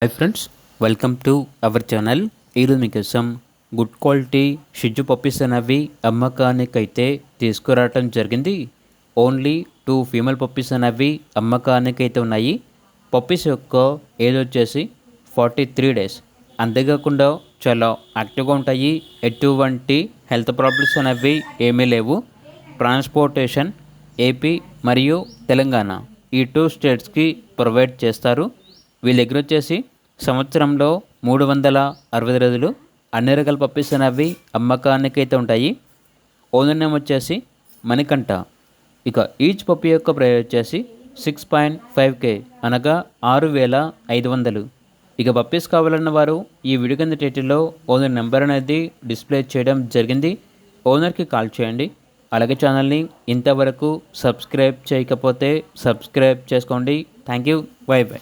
Hi friends, welcome to our channel. ఈరోజు మీకోసం good quality షిజ్జు puppies అనేవి అమ్మకానికైతే తీసుకురావటం జరిగింది. ఓన్లీ 2 ఫీమేల్ పప్పీస్ అనేవి అమ్మకానికైతే ఉన్నాయి. పప్పీస్ యొక్క ఏజ్ వచ్చేసి 43 డేస్. అంతేకాకుండా చాలా యాక్టివ్గా ఉంటాయి. ఎటువంటి హెల్త్ ప్రాబ్లమ్స్ అనేవి ఏమీ లేవు. ట్రాన్స్పోర్టేషన్ ఏపీ మరియు తెలంగాణ ఈ 2 స్టేట్స్కి ప్రొవైడ్ చేస్తారు. వీళ్ళ దగ్గర వచ్చేసి సంవత్సరంలో 360 రోజులు అన్ని రకాల పప్పీస్ అనేవి అమ్మకానికి అయితే ఉంటాయి. ఓనర్ నేమ్ వచ్చేసి మణికంఠ. ఇక ఈచ్ పప్పీ యొక్క ప్రైస్ వచ్చేసి 6.5K అనగా 6,500. ఇక పప్పీస్ కావాలన్న వారు ఈ వీడియో కింద టైటిల్లో ఓనర్ నెంబర్ అనేది డిస్ప్లే చేయడం జరిగింది. ఓనర్కి కాల్ చేయండి. అలాగే ఛానల్ని ఇంతవరకు సబ్స్క్రైబ్ చేయకపోతే సబ్స్క్రైబ్ చేసుకోండి. Thank you. By by.